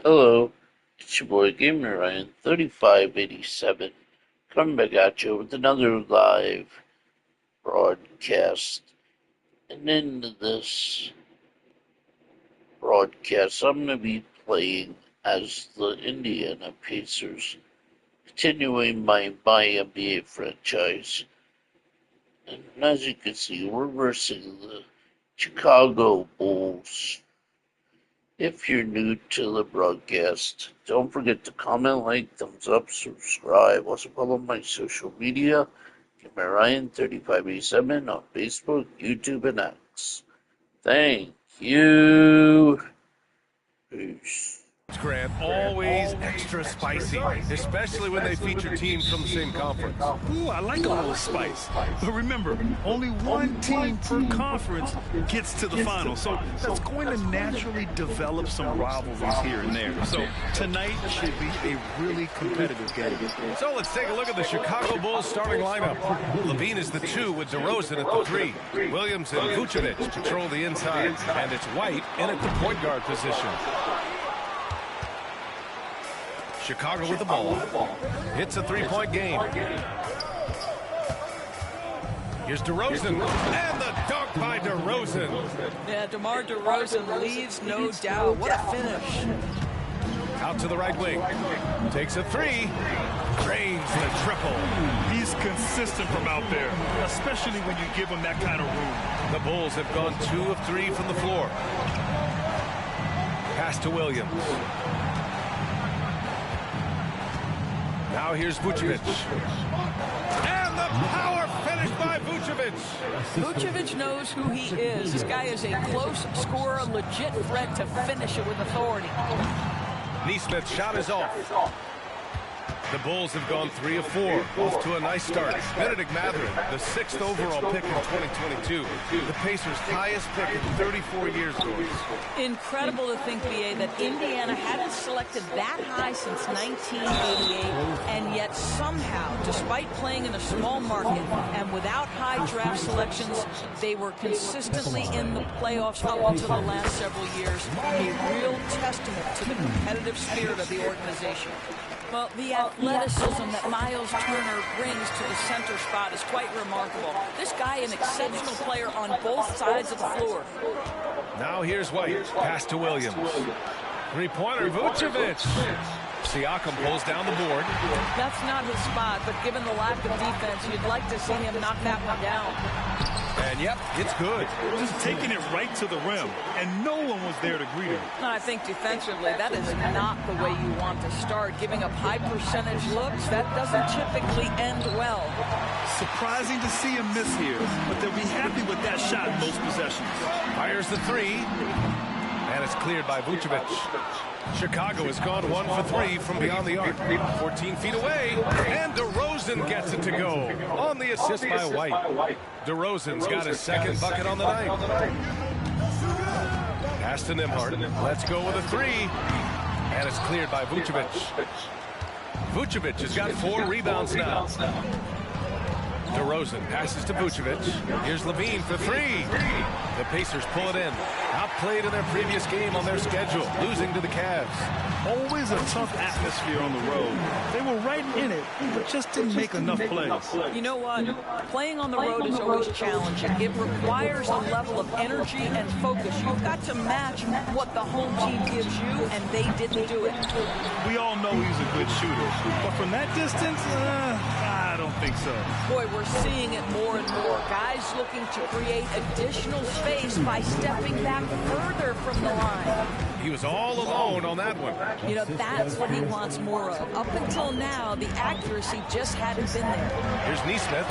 Hello, it's your boy Gamer Ryan 3587 coming back at you with another live broadcast. And in this broadcast, I'm going to be playing as the Indiana Pacers, continuing my NBA franchise. And as you can see, we're versing the Chicago Bulls. If you're new to the broadcast, don't forget to comment, like, thumbs up, subscribe. Also follow my social media, Gamer Ryan 3587 on Facebook, YouTube, and X. Thank you. Peace. Grant, always extra spicy, especially when they feature teams from the same conference. Ooh, I like a little spice. But remember, only one team per conference gets to the final, so that's going to naturally develop some rivalries here and there. So tonight should be a really competitive game. So let's take a look at the Chicago Bulls starting lineup. LaVine is the 2 with DeRozan at the 3. Williams and Vucevic control the inside, and it's White in at the point guard position. Chicago with the ball. It's a three-point game. Here's DeRozan, and the dunk by DeRozan. Yeah, DeMar DeRozan leaves, no doubt. What a finish. Out to the right wing. Takes a 3. Drains the triple. He's consistent from out there, especially when you give him that kind of room. The Bulls have gone 2 of 3 from the floor. Pass to Williams. Now here's Vucevic. And the power finish by Vucevic. Vucevic knows who he is. This guy is a close scorer, legit threat to finish it with authority. Nesmith's shot is off. The Bulls have gone 3 of 4, off to a nice start. Benedict Mathurin, the 6th overall pick in 2022. The Pacers' highest pick in 34 years, boys. Incredible to think, BA, that Indiana hadn't selected that high since 1988, and yet somehow, despite playing in a small market and without high draft selections, they were consistently in the playoffs up until the last several years. A real testament to the competitive spirit of the organization. Well, the athleticism that Miles Turner brings to the center spot is quite remarkable. This guy, an exceptional player on both sides of the floor. Now here's White. Pass to Williams. Three-pointer, Vucevic. Siakam pulls down the board. That's not his spot, but given the lack of defense, you'd like to see him knock that one down. And yep, it's good. Just taking it right to the rim, and no one was there to greet him. No, I think defensively, that is not the way you want to start. Giving up high percentage looks, that doesn't typically end well. Surprising to see him miss here, but they'll be happy with that shot most possessions. Fires the 3. And it's cleared by Vucevic. Chicago has gone 1 for 3 from beyond the arc. 14 feet away. And DeRozan gets it to go on the assist by White. DeRozan's got his second bucket on the night. Pass to Nembhard. Let's go with a 3. And it's cleared by Vucevic. Vucevic has got 4 rebounds now. DeRozan passes to Vucevic. Here's LaVine for 3. The Pacers pull it in. Outplayed in their previous game on their schedule, losing to the Cavs. Always a tough atmosphere on the road. They were right in it, but just didn't make enough plays. You know what? Playing on the road is always challenging. It requires a level of energy and focus. You've got to match what the home team gives you, and they didn't do it. We all know he's a good shooter, but from that distance, I don't think so. Boy, we're seeing it more and more. Guys looking to create additional space by stepping back further from the line. He was all alone on that one. You know, that's what he wants more of. Up until now, the accuracy just hadn't been there. Here's Nesmith.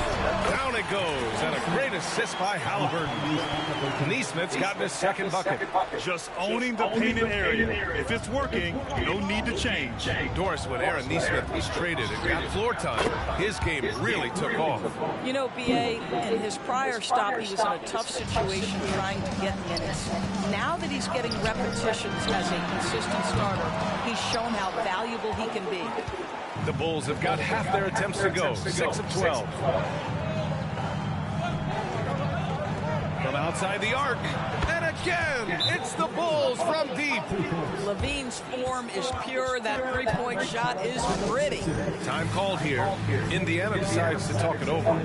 Down it goes, and a great assist by Halliburton. Nesmith's gotten his second bucket. Just owning the painted area. If it's working, no need to change. Doris, when Aaron Nesmith was traded and got floor time, his game really took off. You know, B.A., in his prior stop, he was in a tough situation trying to get minutes. Now that he's getting repetitions as a consistent starter, he's shown how valuable he can be. The Bulls have got half their attempts to go, 6 of 12. From outside the arc, and it's again. It's the Bulls from deep. Levine's form is pure. That three-point shot is pretty. Time called here. Indiana decides to talk it over.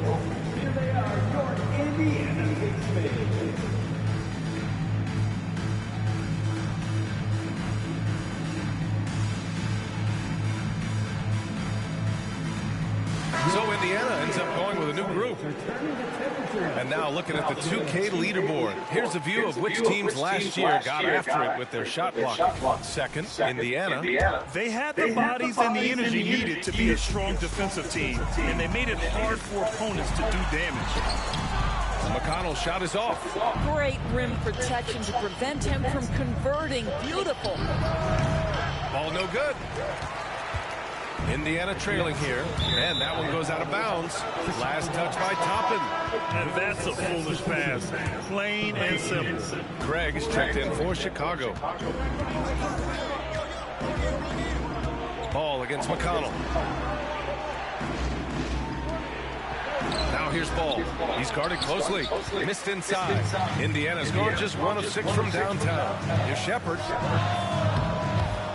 So Indiana ends up going with a new group. And now looking at the 2K leaderboard. Here's a view of which teams last year got after it with their shot blocking. Second, Indiana. They had the bodies and the energy needed to be a strong defensive team, and they made it hard for opponents to do damage. McConnell's shot is off. Great rim protection to prevent him from converting. Beautiful. Ball no good. Indiana trailing here, and that one goes out of bounds. Last touch by Toppin. And that's a foolish pass. Plain and simple. Greg is checked in for Chicago. Ball against McConnell. Now here's Ball. He's guarded closely. Missed inside. Indiana's gone just 1 of 6 from downtown. Here's Shepard.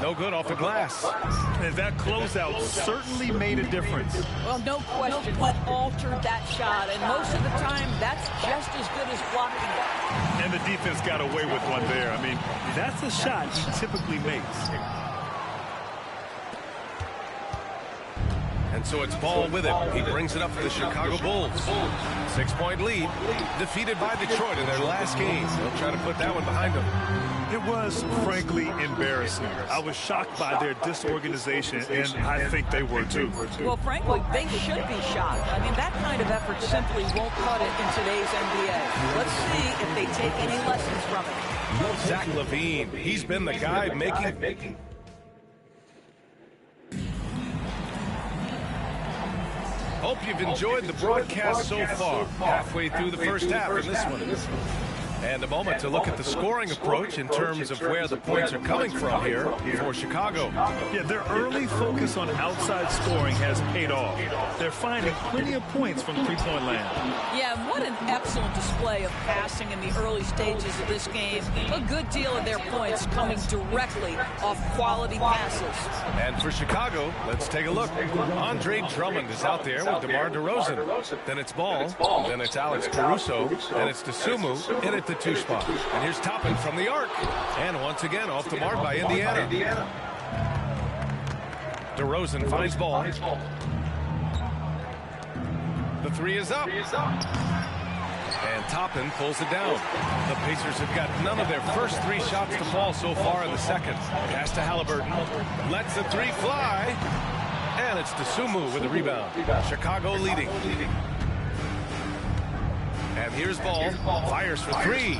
No good off the glass. And that closeout certainly made a difference. Well, no question, he altered that shot, and most of the time, that's just as good as blocking it. And the defense got away with one there. I mean, that's a shot he typically makes. And so it's Ball with it. He brings it up for the Chicago Bulls. 6-point lead, defeated by Detroit in their last game. They'll try to put that one behind them. It was, frankly, embarrassing. I was shocked by their disorganization, and I think they were, too. Well, frankly, they should be shocked. I mean, that kind of effort simply won't cut it in today's NBA. Let's see if they take any lessons from it. Zach LaVine, he's been the guy making... Hope you've enjoyed the broadcast so far. Halfway through the first half in this one. And a moment to look at the scoring approach in terms of where the points are coming from here for Chicago. Yeah, their early focus on outside scoring has paid off. They're finding plenty of points from three-point land. Yeah, and what an excellent display of passing in the early stages of this game. A good deal of their points coming directly off quality passes. And for Chicago, let's take a look. Andre Drummond is out there with DeMar DeRozan. Then it's Ball. Then it's Alex Caruso. And it's DeSumo in at the 2 spot. And here's Toppin from the arc. And once again, off the mark by Indiana. DeRozan finds Ball. The 3 is up. And Toppin pulls it down. The Pacers have got none of their first 3 shots to fall so far in the second. Pass to Halliburton. Lets the 3 fly. And it's DeSumo with the rebound. Chicago leading. And here's Ball. Fires for 3.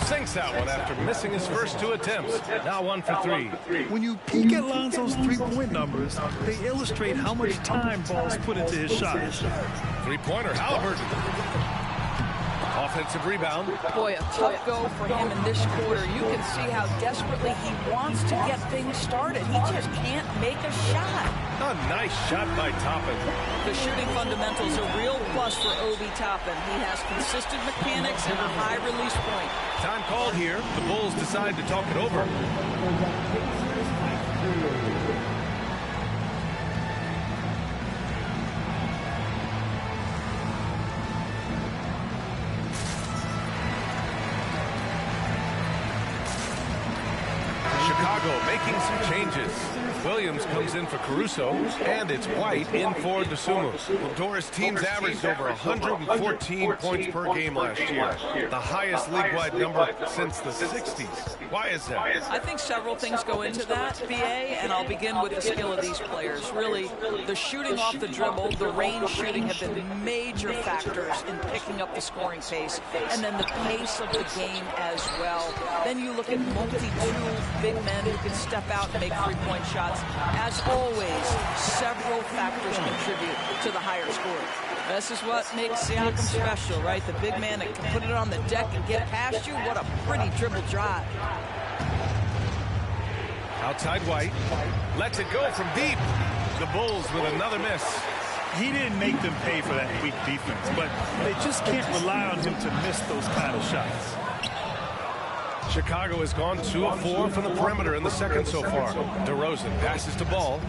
Sinks that one after missing his first 2 attempts. Now 1 for 3. When you peek at Lonzo's three-point numbers, they illustrate how much time Ball's put into his shots. 3-pointer, Halliburton. Offensive rebound. Boy, a tough go for him in this quarter. You can see how desperately he wants to get things started. He just can't make a shot. A nice shot by Toppin. The shooting fundamentals a real plus for Obi Toppin. He has consistent mechanics and a high release point. Time called here. The Bulls decide to talk it over. Chicago making some changes. Williams comes in for Caruso, and it's White in for DeSumo. Well, Doris, teams averaged over 114 points per game last year, the highest league-wide number since the 60s. Why is that? I think several things go into that, BA, and I'll begin with the skill of these players. Really, the shooting off the dribble, the range shooting have been major factors in picking up the scoring pace, and then the pace of the game as well. Then you look at multi-tool big men who can step out and make three-point shots. As always, several factors contribute to the higher score. This is what makes Siakam special, right? The big man that can put it on the deck and get past you. What a pretty dribble drive. Outside White. Lets it go from deep. The Bulls with another miss. He didn't make them pay for that weak defense, but they just can't rely on him to miss those kind of shots. Chicago has gone 2 of 4 from the perimeter in the second so far. DeRozan passes to Ball.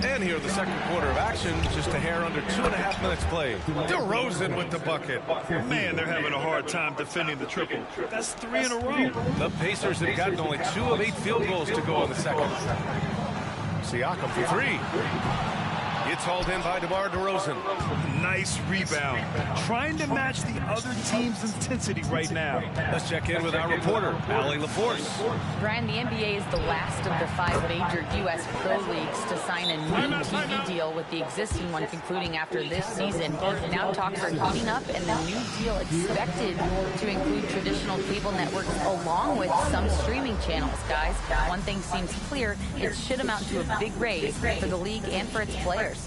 And here in the second quarter of action, just a hair under 2.5 minutes played. DeRozan with the bucket. Man, they're having a hard time defending the triple. That's 3 in a row. The Pacers have gotten only 2 of 8 field goals to go in the second. Siakam for 3. It's hauled in by DeMar DeRozan. Nice rebound. Trying to match the other team's intensity right now. Let's check in with our reporter, Allie LaForce. Brian, the NBA is the last of the 5 major U.S. pro leagues to sign a new TV deal, with the existing one concluding after this season. Now talks are heating up, and the new deal expected to include traditional cable networks along with some streaming channels, guys. One thing seems clear: it should amount to a big raise for the league and for its players.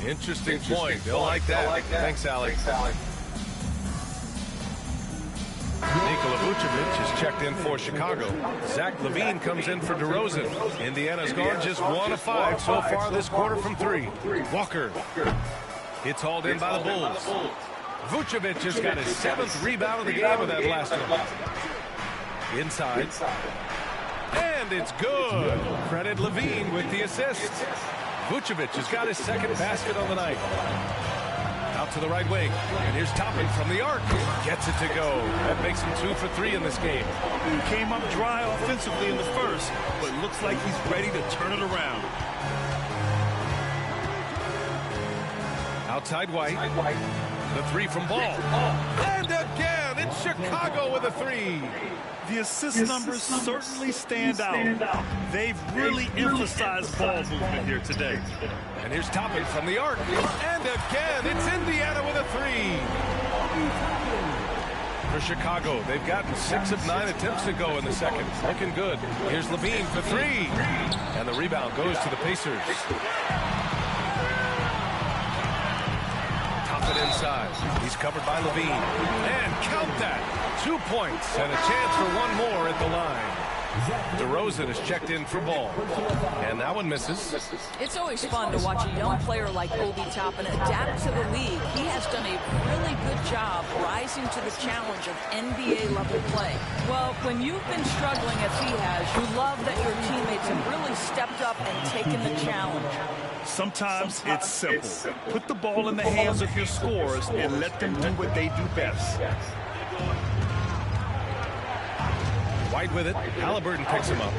Interesting point. They'll like that. Thanks, Allie. Nikola Vucevic is checked in for Chicago. Zach LaVine comes in for DeRozan. Indiana's gone just 1 of 5 so far this quarter from 3. Walker. It's hauled in by the Bulls. Vucevic has got his 7th rebound of the game with that last one. Inside. And it's good. Credit LaVine with the assist. Vucevic has got his 2nd basket on the night. Out to the right wing. And here's Toppin from the arc. Gets it to go. That makes him 2 for 3 in this game. He came up dry offensively in the first, but looks like he's ready to turn it around. Outside White. The 3 from Ball. And again, it's Chicago with a 3. The assist numbers certainly stand out. They've really emphasized ball movement here today. And here's Toppin from the arc. And again, it's Indiana with a 3. For Chicago, they've gotten 6 of 9 attempts to go in the second. Looking good. Here's LaVine for 3. And the rebound goes to the Pacers. Toppin inside. He's covered by LaVine. And count that. 2 points and a chance for 1 more at the line. DeRozan is checked in for Ball. And that one misses. It's always fun to watch a young player like Obi Toppin adapt to the league. He has done a really good job rising to the challenge of NBA-level play. Well, when you've been struggling as he has, you love that your teammates have really stepped up and taken the challenge. Sometimes it's simple. Put the ball in the hands of your scorers and let them do what they do best. White with it. Halliburton picks him up.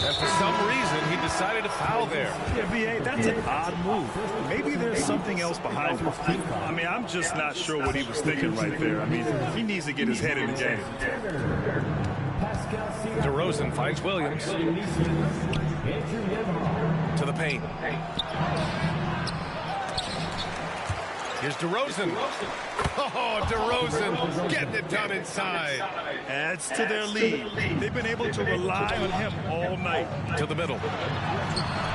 And for some reason, he decided to foul there. Yeah, B.A., that's an odd move. Maybe there's something else behind it. I mean, I'm just not sure what he was thinking right there. I mean, he needs to get his head in the game. DeRozan finds Williams. To the paint. Here's DeRozan. Oh, DeRozan getting it done inside. Adds to their lead. They've been able to rely on him all night. To the middle.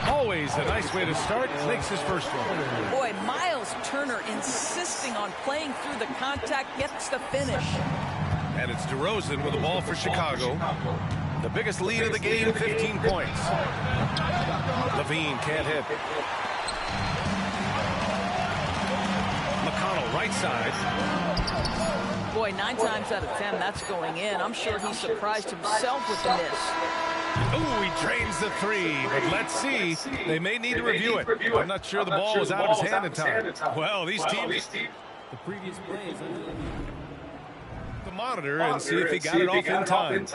Always a nice way to start. Makes his first one. Boy, Miles Turner insisting on playing through the contact, gets the finish. And it's DeRozan with the ball for Chicago. The biggest lead of the game, 15 points. LaVine can't hit. McConnell, right side. Boy, 9 times out of 10, that's going in. I'm sure he surprised himself with the miss. Ooh, he drains the 3, but let's see. They may need to review it. I'm not sure the ball was out of his hand in time. Well, these teams... The previous plays... the monitor and see if he got it off in time.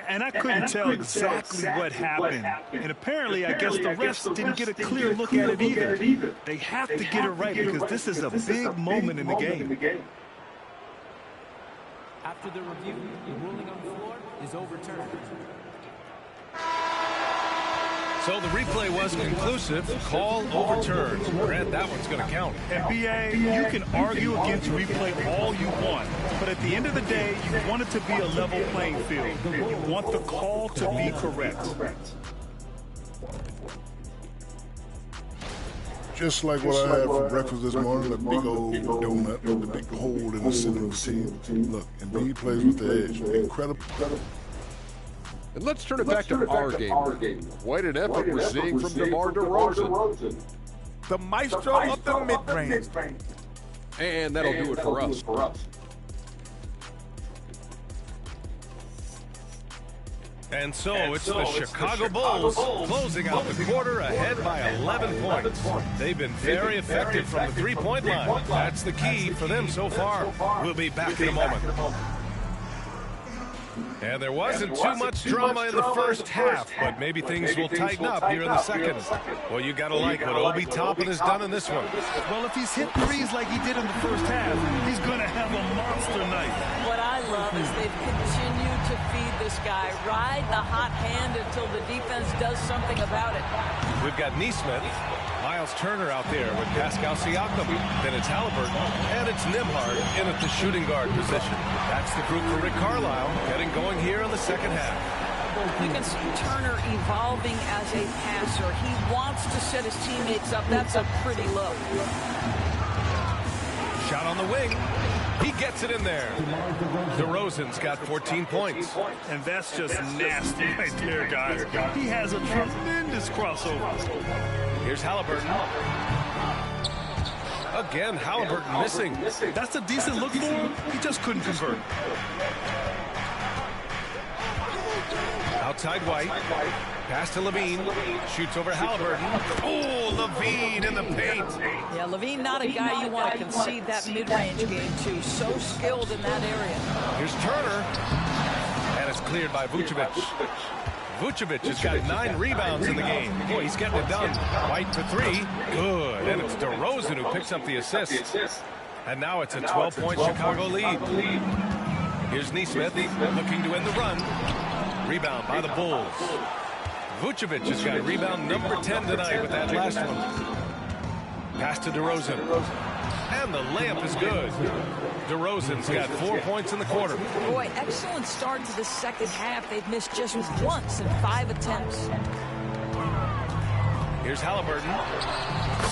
And I couldn't tell exactly what happened. And apparently, I guess the refs didn't get a clear look at it either. They have to get it right because this is a big moment in the game. After the review, the ruling on the floor is overturned. So the replay was conclusive. Call overturned. Grant, that one's going to count. And B.A., you can argue against replay all you want, but at the end of the day, you want it to be a level playing field. You want the call to be correct. Just like what I had for breakfast this morning, a big old donut with a big hole in the center of the team. Look, Embiid plays with the edge. Incredible. And let's turn it back to our game. Quite an effort we're seeing from DeMar DeRozan. The maestro of the mid-range. And that'll do it for us. And so it's the Chicago Bulls closing out the quarter ahead by 11 points. They've been very effective from the three-point line. That's the key for them so far. We'll be back in a moment. And there wasn't too much drama in the first half, but maybe things will tighten up here in the second. Well, you got to like what Obi Toppin has done in this one. Well, if he's hit threes like he did in the first half, he's going to have a monster night. What I love is they've continued to feed this guy, ride the hot hand until the defense does something about it. We've got Neesmith, Miles Turner out there with Pascal Siakam. Then it's Halliburton, and it's Nembhard in at the shooting guard position. That's the group for Rick Carlisle getting going here in the second half. You can see Turner evolving as a passer. He wants to set his teammates up. That's a pretty look. Shot on the wing. He gets it in there. DeRozan's got 14 points. And that's just nasty right there, guys. He has a tremendous crossover. Here's Halliburton. Again, Halliburton missing. That's a decent look for him. He just couldn't convert. Outside White. Pass to Levine. Shoots over Halliburton. Oh, Levine in the paint. Yeah, Levine not a guy you want to concede that mid-range game to. So skilled in that area. Here's Turner. And it's cleared by Vucevic. Vucevic has got 9 rebounds in the game. Boy, he's getting it done. White for 3. Good. And it's DeRozan who picks up the assist. And now it's a 12-point Chicago lead. Here's Neesmith looking to end the run. Rebound by the Bulls. Vucevic has got rebound number 10 tonight with that last one. Pass to DeRozan. And the layup is good. DeRozan's got 4 points in the quarter. Boy, excellent start to the second half. They've missed just once in 5 attempts. Here's Halliburton.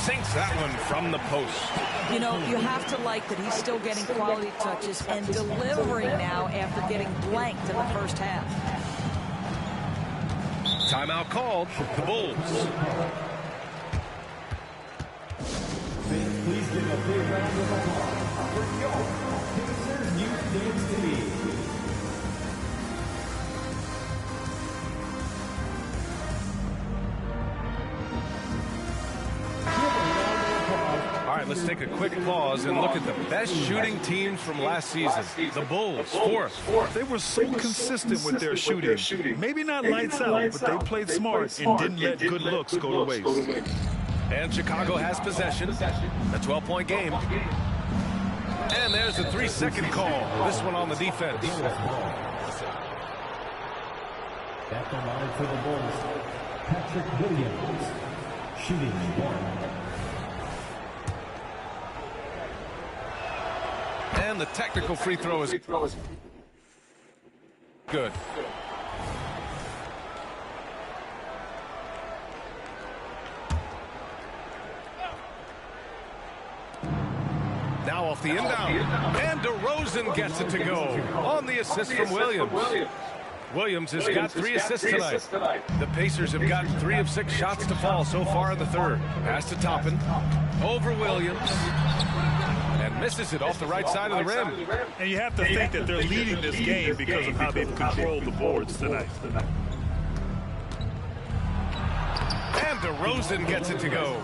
Sinks that one from the post. You know, you have to like that he's still getting quality touches and delivering now after getting blanked in the first half. Timeout called. The Bulls. Please give a big round of applause for your Pacers Youth Dance Team. All right, let's take a quick pause and look at the best shooting teams from last season. The Bulls, fourth. They were so consistent with their shooting. Maybe not lights out, but they played smart and didn't let good looks go to waste. And Chicago has possession. A 12-point game. And there's a 3-second call. This one on the defense. At the line for the Bulls, Patrick Williams, shooting 1. And the technical free throw is good. Now off the inbound. And DeRozan gets it to go on the assist from Williams. Williams has got 3 assists tonight. The Pacers have gotten 3 of 6 shots to fall so far in the third. Pass to Toppin. Over Williams. And misses it off the right side of the rim. And you have to think that they're leading this game because of how they've controlled the boards tonight. And DeRozan gets it to go.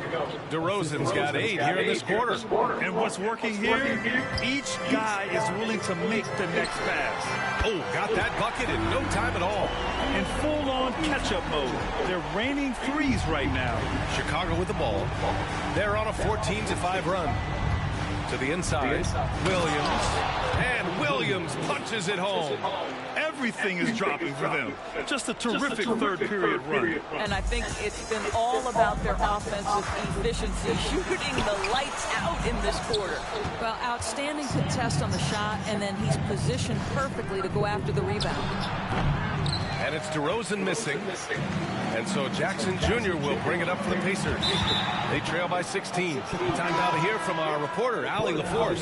DeRozan's got 8 here in this quarter. And what's working here? Each guy is willing to make the next pass. Oh, got that bucket in no time at all. In full-on catch-up mode. They're raining threes right now. Chicago with the ball. They're on a 14-5 run. To the inside, Williams. And Williams punches it home. Everything is dropping for them. Just a terrific third-period run. And I think it's been all about their offensive efficiency, shooting the lights out in this quarter. Well, outstanding contest on the shot, and then he's positioned perfectly to go after the rebound. And it's DeRozan missing. And so Jackson Jr. will bring it up for the Pacers. They trail by 16. Time now to hear from our reporter, Allie LaForce.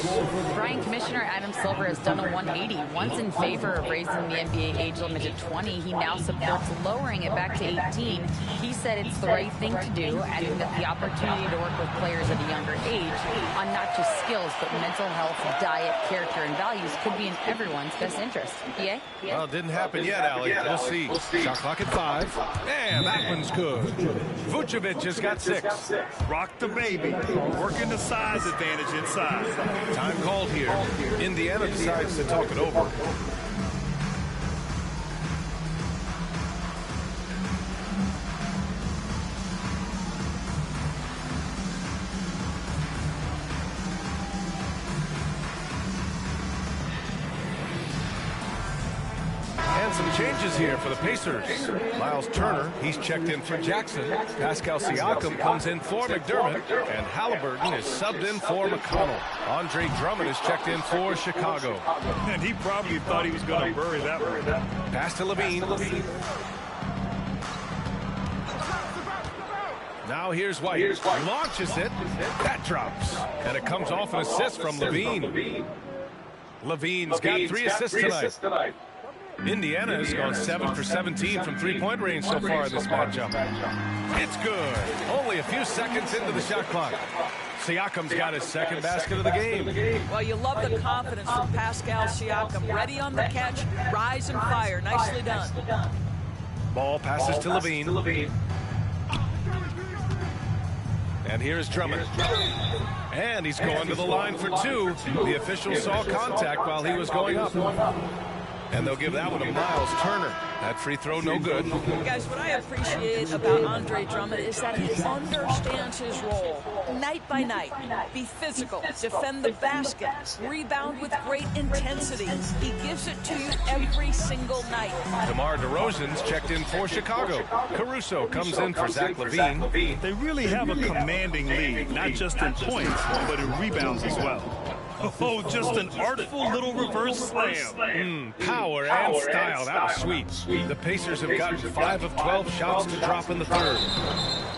Brian, Commissioner Adam Silver has done a 180. Once in favor of raising the NBA age limit to 20, he now supports lowering it back to 18. He said it's the right thing to do, adding that the opportunity to work with players at a younger age on not just skills, but mental health, diet, character, and values could be in everyone's best interest. PA? Well, it didn't happen yet, Allie. We'll see. Shot clock at 5. And that one's good. Vucevic has got 6. Rock the baby. Working the size advantage inside. Time called here. Indiana decides to talk it over. And some changes here for the Pacers. Miles Turner, he's checked in for Jackson. Pascal Siakam comes in for McDermott. And Halliburton is subbed in for McConnell. Andre Drummond is checked in for Chicago. And he probably thought he was going to bury that one. Pass to Levine. Now here's White. Launches it. That drops. And it comes off an assist from Levine. Levine's got 3 assists tonight. Indiana has gone 7 for 17 from three-point range so far in this matchup. It's good. Only a few seconds into the shot clock. Siakam's got his second basket of the game. Well, you love the confidence from Pascal Siakam. Ready on the catch, rise and fire. Nicely done. Ball passes to Levine. And here's Drummond. And he's going to the line for 2. The official saw contact while he was going up. And they'll give that one to Miles Turner. That free throw no good. Guys, what I appreciate about Andre Drummond is that he understands his role night by night. Be physical, defend the basket, rebound with great intensity. He gives it to you every single night. DeMar DeRozan's checked in for Chicago. Caruso comes in for Zach LaVine. They really have a commanding lead, not just in points, but in rebounds as well. Oh, just an artful little reverse slam. Power and style. That was sweet. The Pacers have gotten 5 of 12 shots to drop in the third.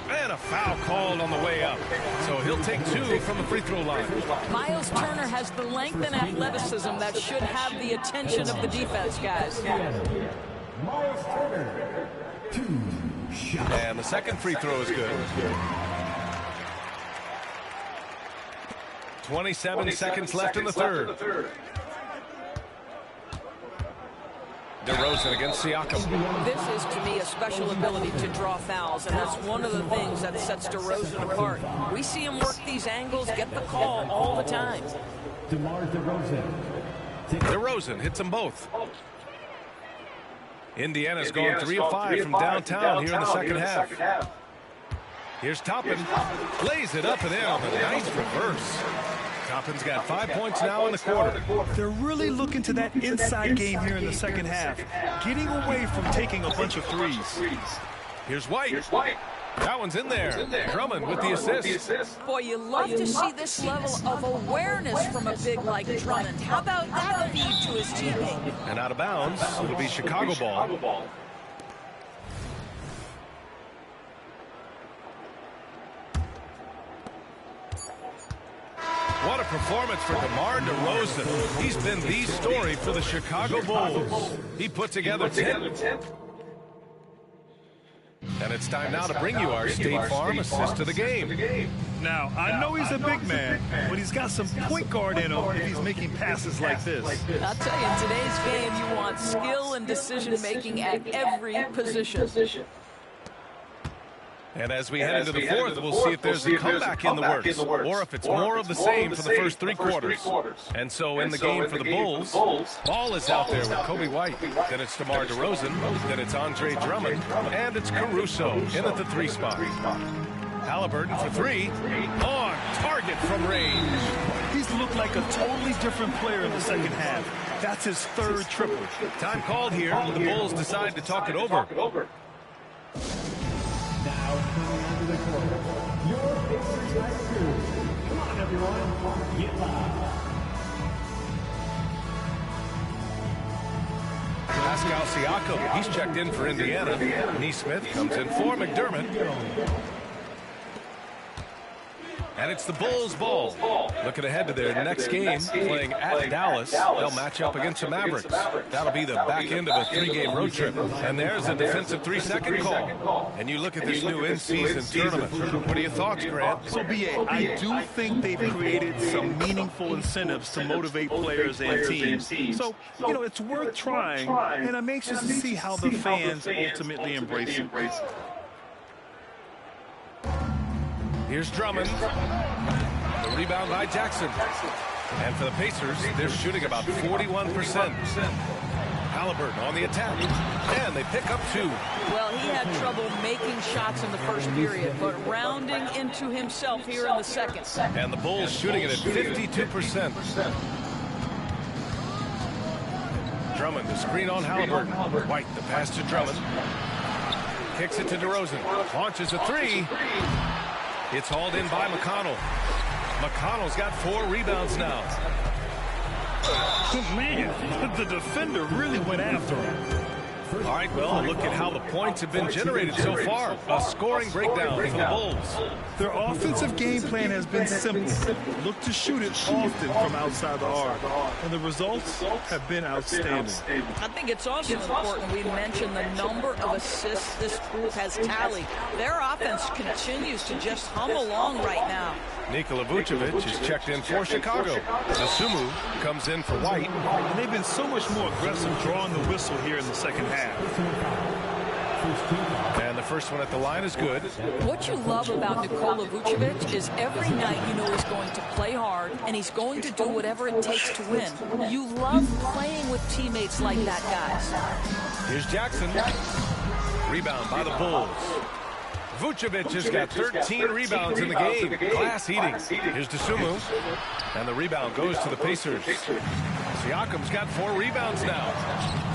And a foul called on the way up. So he'll take 2 from the free throw line. Miles Turner has the length and athleticism that should have the attention of the defense, guys. Miles Turner, 2 shots. And the second free throw is good. 27 seconds left in the third. DeRozan against Siakam. This is, to me, a special ability to draw fouls, and that's one of the things that sets DeRozan apart. We see him work these angles, get the call all the time. DeMar DeRozan. DeRozan hits them both. Indiana's gone 3 of 5 from downtown here in the second half. Here's Toppin. Lays it up and in on a nice reverse. Toppin's got 5 points now in the quarter. They're really looking to that inside game here in the second half, getting away from taking a bunch of threes. Here's White. That one's in there. Drummond with the assist. Boy, you love to see this level of awareness from a big like Drummond. How about that feed to his teammate? And out of bounds, it'll be Chicago ball. What a performance for DeMar DeRozan. He's been the story for the Chicago Bulls. He put together 10. And it's time now to bring you our State Farm assist of the game. Now, I know he's a big man, but he's got some point guard in him if he's making passes like this. I'll tell you, in today's game, you want skill and decision-making at every position. And as we head into the fourth, we'll see if there's a comeback in the works, or if it's more of the same for the first 3 quarters. And so in the game for the Bulls, ball is out there with Kobe White. Then it's DeMar DeRozan. Then it's Andre Drummond. And it's Caruso in at the 3 spot. Halliburton for 3. On target from range. He's looked like a totally different player in the second half. That's his 3rd triple. Time called here. The Bulls decide to talk it over. Now coming onto the court, your Pacers Night Crew. Come on, everyone, get loud. Pascal Siakam, he's checked in for Indiana. Neesmith comes in for McDermott. And it's the Bulls ball. Looking ahead to their next game, playing at Dallas. They'll match up against the Mavericks. That'll be the back end of a 3-game road trip. And there's a defensive 3-second call. And you look at this new in-season tournament. What are your thoughts, Grant? So, B.A., I do think they've created some meaningful incentives to motivate players and teams. So, you know, it's worth trying, and I'm anxious to see how the fans ultimately embrace it. Here's Drummond. The rebound by Jackson. And for the Pacers, they're shooting about 41%. Halliburton on the attack. And they pick up 2. Well, he had trouble making shots in the first period, but rounding into himself here in the second. And the Bulls shooting it at 52%. Drummond, the screen on Halliburton. White, the pass to Drummond. Kicks it to DeRozan. Launches a 3. It's hauled in by McConnell. McConnell's got 4 rebounds now. Man, the defender really went after him. All right, well, look at how the points have been generated so far. A scoring breakdown for the Bulls. Their offensive game plan has been simple. Look to shoot it often from outside the arc. And the results have been outstanding. I think it's also important we mention the number of assists this group has tallied. Their offense continues to just hum along right now. Nikola Vucevic is checked in for Chicago. Dosunmu comes in for White. And they've been so much more aggressive drawing the whistle here in the second half. And the first one at the line is good. What you love about Nikola Vucevic is every night you know he's going to play hard and he's going to do whatever it takes to win. You love playing with teammates like that, guys. Here's Jackson. Rebound by the Bulls. Vucevic has got 13 rebounds in the game. Glass eating. Here's Dosunmu. And the rebound goes to the Pacers. Siakam's got 4 rebounds now.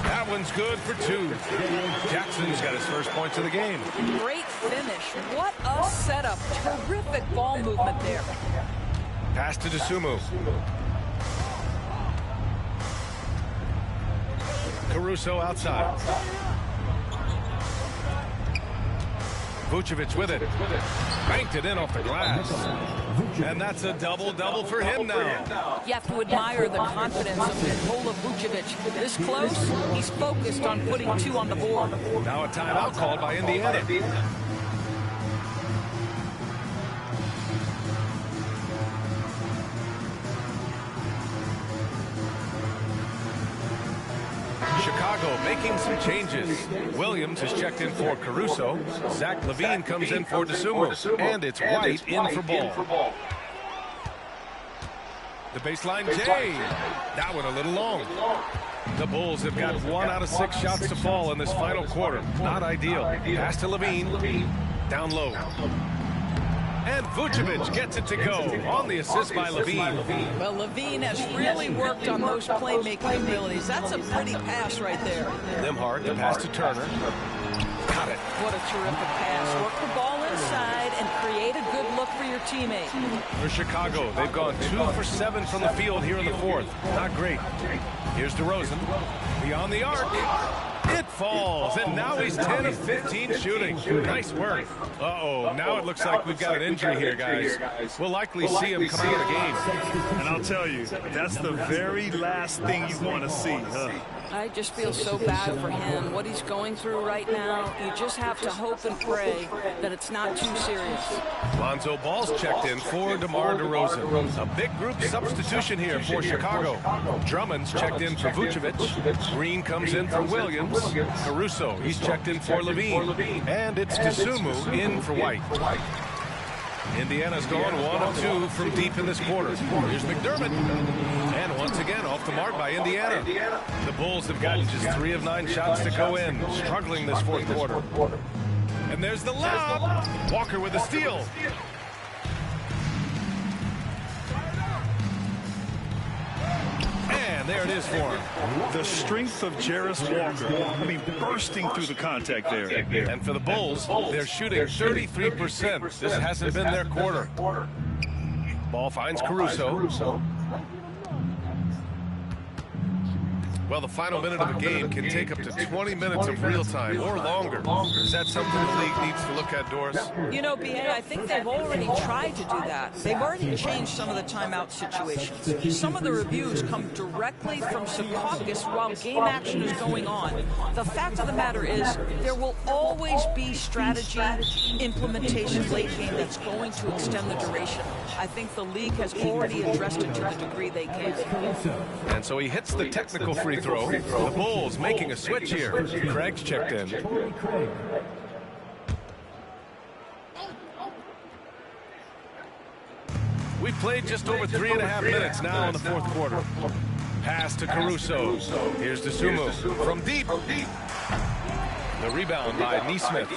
That one's good for 2. Jackson's got his first points of the game. Great finish. What a setup. Terrific ball movement there. Pass to Dosunmu. Caruso outside. Vucevic with it. Banked it in off the glass. And that's a double-double for him now. You have to admire the confidence of Nikola Vucevic. This close, he's focused on putting 2 on the board. Now a timeout called by Indiana. Chicago making some changes. Williams is checked in for Caruso. Zach LaVine comes in for Dosunmu. And it's White in for Ball. The baseline J. That one a little long. The Bulls have got 1 out of 6 shots to fall in this final quarter. Not ideal. Pass to LaVine. Down low. And Vucevic gets it to go on the assist by LaVine. Well, LaVine has really worked on those playmaking abilities. That's a pretty pass right there. Nembhard, the pass to Turner. Got it. What a terrific pass. Work the ball inside and create a good look for your teammate. For Chicago, they've gone 2 for 7 from the field here in the 4th. Not great. Here's DeRozan. Beyond the arc. It falls, and now he's 10 of 15 shooting. Nice work. Uh-oh, now it looks like we've got an injury here, guys. We'll likely see him come out of the game. And I'll tell you, that's the very last thing you want to see. I just feel so bad for him. What he's going through right now, you just have to hope and pray that it's not too serious. Lonzo Ball's checked in for DeMar DeRozan. A big group substitution here for Chicago. Drummond's checked in for Vucevic. Green comes in for Williams. Caruso, he's checked in for LaVine. And it's Dosunmu in for White. Indiana's gone 1 of 2 from deep in this quarter. Here's McDermott. And once again, off the mark by Indiana. The Bulls have gotten just 3 of 9 shots to go in, struggling this 4th quarter. And there's the lob. Walker with the steal. And there it is for him. The strength of Jarace Walker. I mean, bursting through the contact there. And for the Bulls, they're shooting 33%. This hasn't been their quarter. Ball finds Caruso. Well, the final minute of a game can take up to 20 minutes of real time or longer. Is that something the league needs to look at, Doris? You know, B.A., I think they've already tried to do that. They've already changed some of the timeout situations. Some of the reviews come directly from Secaucus while game action is going on. The fact of the matter is there will always be strategy implementation late game that's going to extend the duration. I think the league has already addressed it to the degree they can. And so he hits the technical free throw. The Bulls making a switch here. Craig's checked in. We've played just over 3.5 minutes now in the fourth quarter. Pass to Caruso. Here's Dosunmu from deep. The rebound by Nesmith.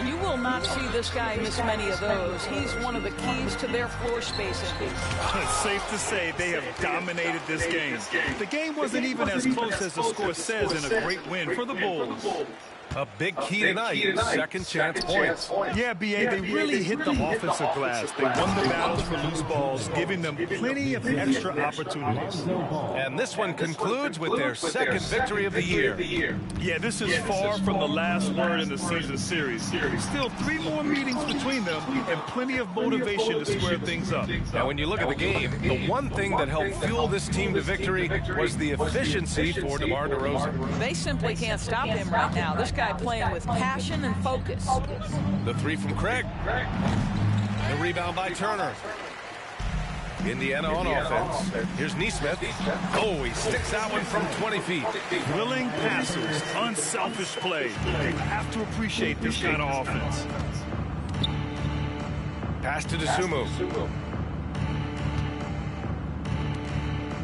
You will not see this guy miss many of those. He's one of the keys to their floor spacing. It's safe to say they have dominated this game. The game wasn't even as close as the score says, and a great win for the Bulls. A big key tonight, second chance points. Yeah, B.A., they really hit the offensive glass. They won the battles for loose balls, giving them plenty of extra opportunities. And this one concludes with their second victory of the year. Yeah, this is far from the last word in the season series. Still 3 more meetings between them and plenty of motivation to square things up. Now, when you look at the game, the one thing that helped fuel this team to victory was the efficiency for DeMar DeRozan. They simply can't stop him right now. This guy playing with passion and focus. The three from Craig. The rebound by Turner. Indiana on offense. Here's Nesmith. Oh, he sticks that one from 20 feet. Willing passers, unselfish play. You have to appreciate this kind of offense. Pass to Dosunmu.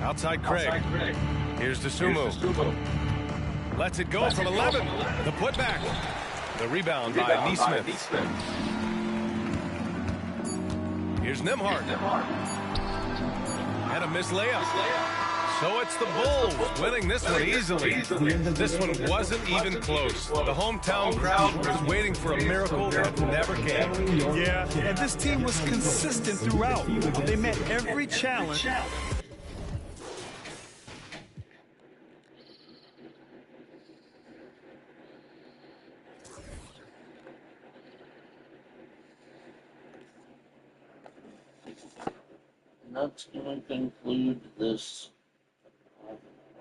Outside Craig. Here's Dosunmu. Lets it go from 11. The putback. The rebound by Nesmith. Here's Nembhard. And a missed layup. So it's the Bulls winning this one easily. This one wasn't even close. The hometown crowd was waiting for a miracle that never came. Yeah, and this team was consistent throughout. They met every challenge. That's going to conclude this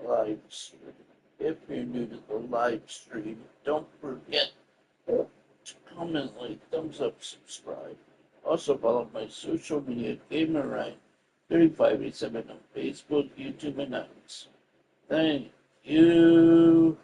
live stream. If you're new to the live stream, don't forget to comment, like, thumbs up, subscribe. Also follow my social media, GamerRyan3587 on Facebook, YouTube, and X. Thank you.